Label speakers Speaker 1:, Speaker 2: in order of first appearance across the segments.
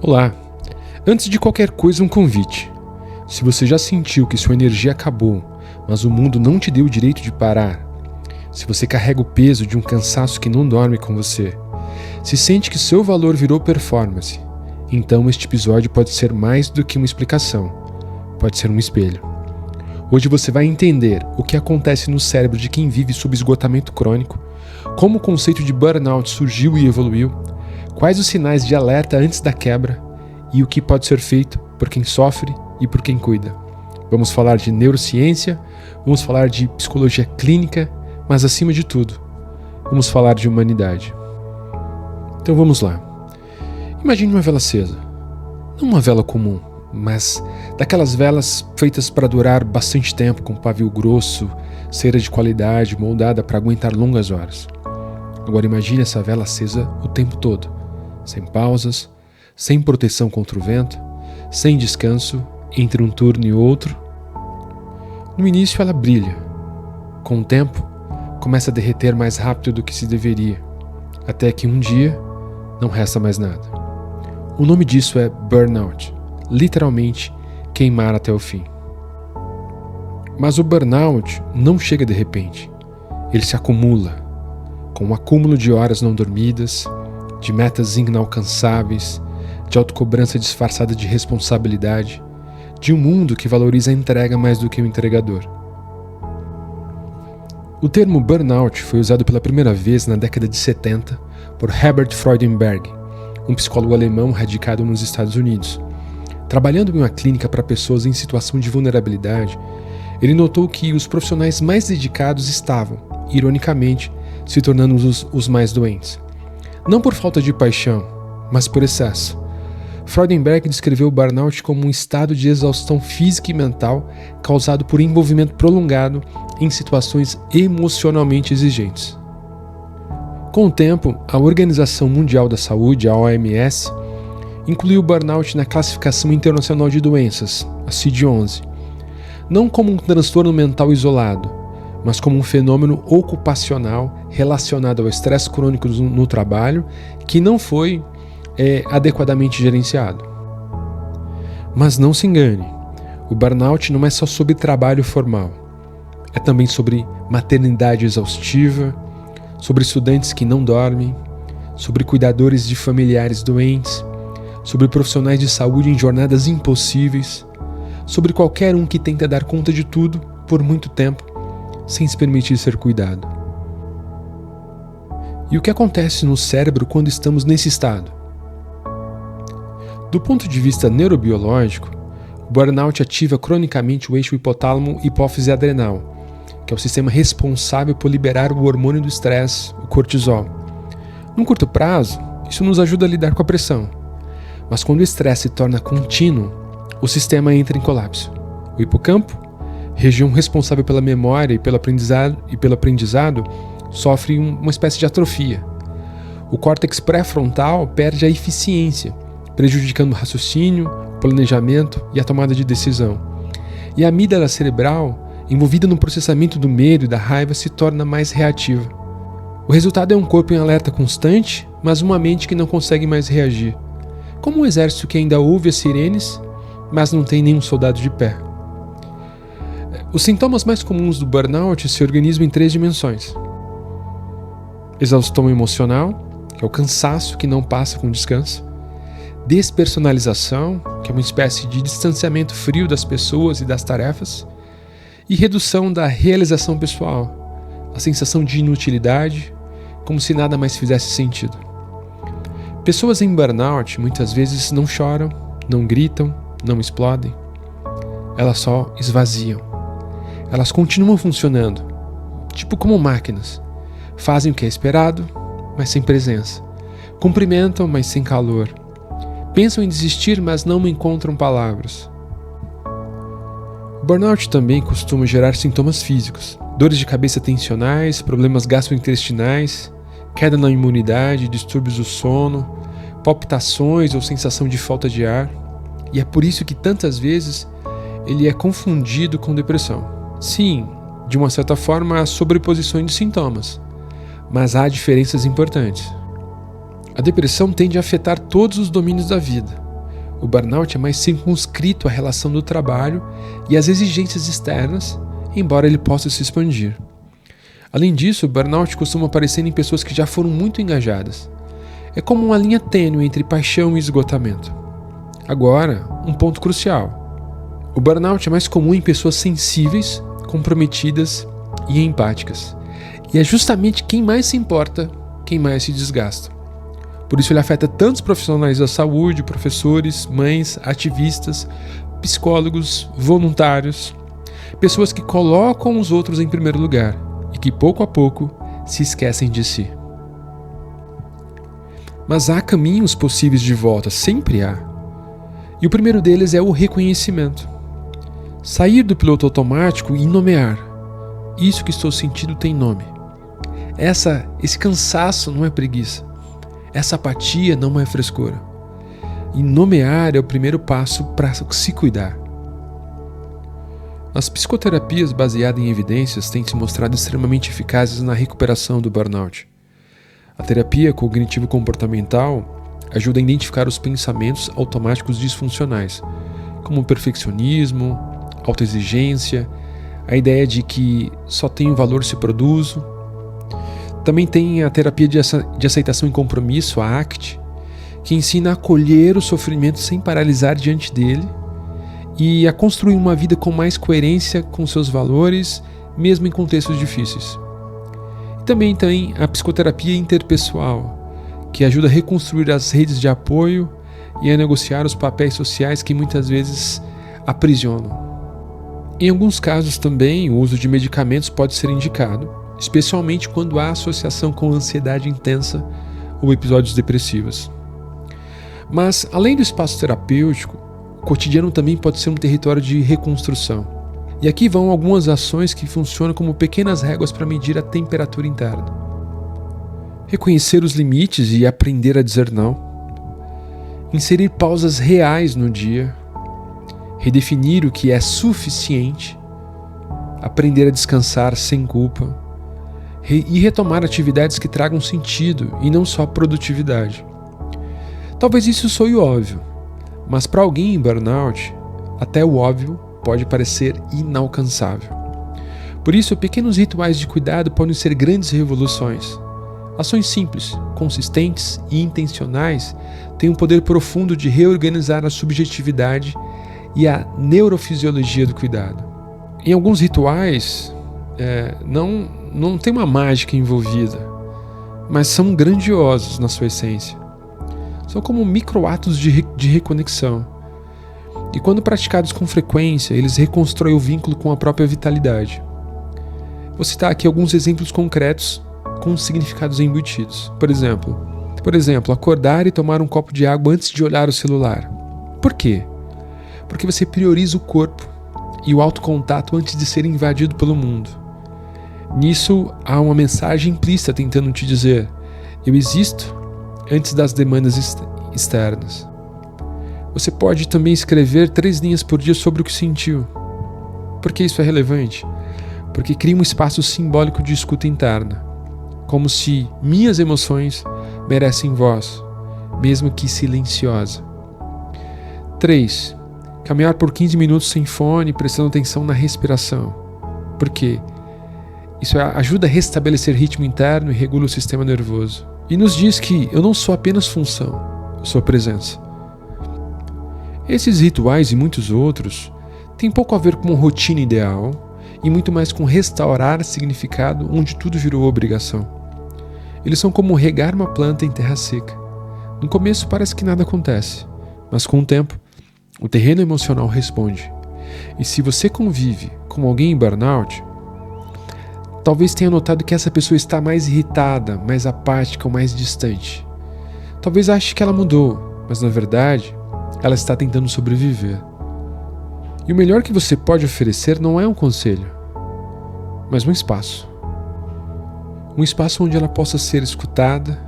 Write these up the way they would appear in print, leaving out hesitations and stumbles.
Speaker 1: Olá! Antes de qualquer coisa, um convite. Se você já sentiu que sua energia acabou, mas o mundo não te deu o direito de parar, se você carrega o peso de um cansaço que não dorme com você, se sente que seu valor virou performance, então este episódio pode ser mais do que uma explicação, pode ser um espelho. Hoje você vai entender o que acontece no cérebro de quem vive sob esgotamento crônico, como o conceito de burnout surgiu e evoluiu, quais os sinais de alerta antes da quebra e o que pode ser feito por quem sofre e por quem cuida. Vamos falar de neurociência, vamos falar de psicologia clínica, mas acima de tudo, vamos falar de humanidade. Então vamos lá. Imagine uma vela acesa. Não uma vela comum, mas daquelas velas feitas para durar bastante tempo, com pavio grosso, cera de qualidade, moldada para aguentar longas horas. Agora imagine essa vela acesa o tempo todo, sem pausas, sem proteção contra o vento, sem descanso entre um turno e outro. No início ela brilha. Com o tempo, começa a derreter mais rápido do que se deveria, até que um dia não resta mais nada. O nome disso é burnout, literalmente queimar até o fim. Mas o burnout não chega de repente. Ele se acumula, com um acúmulo de horas não dormidas, de metas inalcançáveis, de autocobrança disfarçada de responsabilidade, de um mundo que valoriza a entrega mais do que o entregador. O termo burnout foi usado pela primeira vez na década de 70 por Herbert Freudenberg, um psicólogo alemão radicado nos Estados Unidos. Trabalhando em uma clínica para pessoas em situação de vulnerabilidade, ele notou que os profissionais mais dedicados estavam, ironicamente, se tornando os mais doentes. Não por falta de paixão, mas por excesso. Freudenberg descreveu o burnout como um estado de exaustão física e mental causado por envolvimento prolongado em situações emocionalmente exigentes. Com o tempo, a Organização Mundial da Saúde, a OMS, incluiu o burnout na Classificação Internacional de Doenças, a CID-11, não como um transtorno mental isolado, mas como um fenômeno ocupacional relacionado ao estresse crônico no trabalho que não foi adequadamente gerenciado. Mas não se engane, o burnout não é só sobre trabalho formal, é também sobre maternidade exaustiva, sobre estudantes que não dormem, sobre cuidadores de familiares doentes, sobre profissionais de saúde em jornadas impossíveis, sobre qualquer um que tenta dar conta de tudo por muito tempo, sem se permitir ser cuidado. E o que acontece no cérebro quando estamos nesse estado? Do ponto de vista neurobiológico, o burnout ativa cronicamente o eixo hipotálamo-hipófise adrenal, que é o sistema responsável por liberar o hormônio do estresse, o cortisol. Num curto prazo, isso nos ajuda a lidar com a pressão, mas quando o estresse se torna contínuo, o sistema entra em colapso. O hipocampo, região responsável pela memória e pelo aprendizado, sofre uma espécie de atrofia. O córtex pré-frontal perde a eficiência, prejudicando o raciocínio, o planejamento e a tomada de decisão. E a amígdala cerebral, envolvida no processamento do medo e da raiva, se torna mais reativa. O resultado é um corpo em alerta constante, mas uma mente que não consegue mais reagir. Como um exército que ainda ouve as sirenes, mas não tem nenhum soldado de pé. Os sintomas mais comuns do burnout se organizam em 3 dimensões. Exaustão emocional, que é o cansaço que não passa com descanso. Despersonalização, que é uma espécie de distanciamento frio das pessoas e das tarefas. E redução da realização pessoal, a sensação de inutilidade, como se nada mais fizesse sentido. Pessoas em burnout muitas vezes não choram, não gritam, não explodem. Elas só esvaziam. Elas continuam funcionando, tipo como máquinas. Fazem o que é esperado, mas sem presença. Cumprimentam, mas sem calor. Pensam em desistir, mas não encontram palavras. O burnout também costuma gerar sintomas físicos, dores de cabeça tensionais, problemas gastrointestinais, queda na imunidade, distúrbios do sono, palpitações ou sensação de falta de ar. E é por isso que tantas vezes ele é confundido com depressão. Sim, de uma certa forma há sobreposições de sintomas, mas há diferenças importantes. A depressão tende a afetar todos os domínios da vida, O burnout é mais circunscrito à relação do trabalho e às exigências externas, embora ele possa se expandir. Além disso, o burnout costuma aparecer em pessoas que já foram muito engajadas. É como uma linha tênue entre paixão e esgotamento. Agora, um ponto crucial. O burnout é mais comum em pessoas sensíveis, comprometidas e empáticas. E é justamente quem mais se importa, quem mais se desgasta. Por isso ele afeta tantos profissionais da saúde, professores, mães, ativistas, psicólogos, voluntários, pessoas que colocam os outros em primeiro lugar e que pouco a pouco se esquecem de si. Mas há caminhos possíveis de volta, sempre há. E o primeiro deles é o reconhecimento. Sair do piloto automático e nomear. Isso que estou sentindo tem nome. Esse cansaço não é preguiça. Essa apatia não é frescura. E nomear é o primeiro passo para se cuidar. As psicoterapias baseadas em evidências têm se mostrado extremamente eficazes na recuperação do burnout. A terapia cognitivo-comportamental ajuda a identificar os pensamentos automáticos disfuncionais, como perfeccionismo, autoexigência, a ideia de que só tenho valor se produzo. Também tem a terapia de aceitação e compromisso, a ACT, que ensina a acolher o sofrimento sem paralisar diante dele e a construir uma vida com mais coerência com seus valores, mesmo em contextos difíceis. E também tem a psicoterapia interpessoal, que ajuda a reconstruir as redes de apoio e a negociar os papéis sociais que muitas vezes aprisionam. Em alguns casos também, o uso de medicamentos pode ser indicado, especialmente quando há associação com ansiedade intensa ou episódios depressivos. Mas, além do espaço terapêutico, o cotidiano também pode ser um território de reconstrução. E aqui vão algumas ações que funcionam como pequenas réguas para medir a temperatura interna. Reconhecer os limites e aprender a dizer não. Inserir pausas reais no dia. Redefinir o que é suficiente. Aprender a descansar sem culpa. E retomar atividades que tragam sentido e não só produtividade. Talvez isso soe óbvio, mas para alguém em burnout, até o óbvio pode parecer inalcançável. Por isso, pequenos rituais de cuidado podem ser grandes revoluções. Ações simples, consistentes e intencionais têm um poder profundo de reorganizar a subjetividade e a neurofisiologia do cuidado. Em alguns rituais, não tem uma mágica envolvida, mas são grandiosos na sua essência. São como microatos de reconexão. E quando praticados com frequência, eles reconstroem o vínculo com a própria vitalidade. Vou citar aqui alguns exemplos concretos com significados embutidos. Por exemplo, acordar e tomar um copo de água antes de olhar o celular. Por quê? Porque você prioriza o corpo e o autocontato antes de ser invadido pelo mundo. Nisso há uma mensagem implícita tentando te dizer: eu existo antes das demandas externas. Você pode também escrever 3 linhas por dia sobre o que sentiu. Por que isso é relevante? Porque cria um espaço simbólico de escuta interna, como se minhas emoções merecem voz, mesmo que silenciosa. 3. Caminhar por 15 minutos sem fone, prestando atenção na respiração. Por quê? Isso ajuda a restabelecer ritmo interno e regula o sistema nervoso. E nos diz que eu não sou apenas função, eu sou presença. Esses rituais e muitos outros têm pouco a ver com uma rotina ideal e muito mais com restaurar significado onde tudo virou obrigação. Eles são como regar uma planta em terra seca. No começo parece que nada acontece, mas com o tempo, o terreno emocional responde. E se você convive com alguém em burnout, talvez tenha notado que essa pessoa está mais irritada, mais apática ou mais distante. Talvez ache que ela mudou, mas na verdade, ela está tentando sobreviver. E o melhor que você pode oferecer não é um conselho, mas um espaço. Um espaço onde ela possa ser escutada,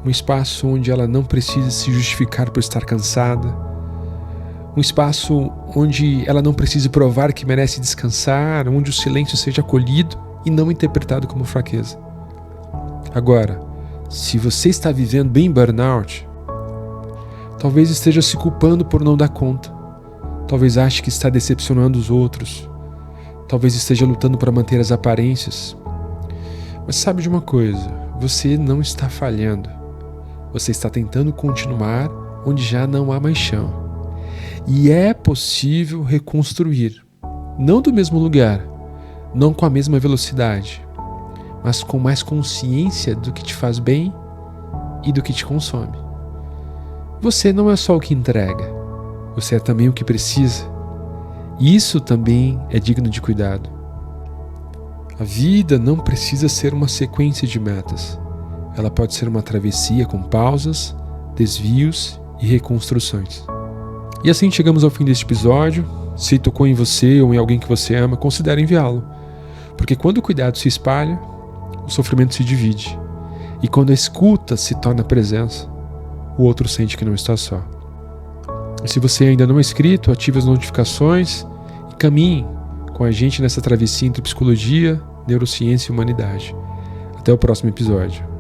Speaker 1: um espaço onde ela não precise se justificar por estar cansada, um espaço onde ela não precise provar que merece descansar, onde o silêncio seja acolhido e não interpretado como fraqueza. Agora, se você está vivendo bem burnout, Talvez esteja se culpando por não dar conta. Talvez ache que está decepcionando os outros. Talvez esteja lutando para manter as aparências. Mas sabe de uma coisa? Você não está falhando. Você está tentando continuar onde já não há mais chão. E é possível reconstruir. Não do mesmo lugar, não com a mesma velocidade, mas com mais consciência do que te faz bem e do que te consome. Você não é só o que entrega, você é também o que precisa. E isso também é digno de cuidado. A vida não precisa ser uma sequência de metas. Ela pode ser uma travessia com pausas, desvios e reconstruções. E assim chegamos ao fim deste episódio. Se tocou em você ou em alguém que você ama, considere enviá-lo. Porque quando o cuidado se espalha, o sofrimento se divide. E quando a escuta se torna presença, o outro sente que não está só. E se você ainda não é inscrito, ative as notificações e caminhe com a gente nessa travessia entre psicologia, neurociência e humanidade. Até o próximo episódio.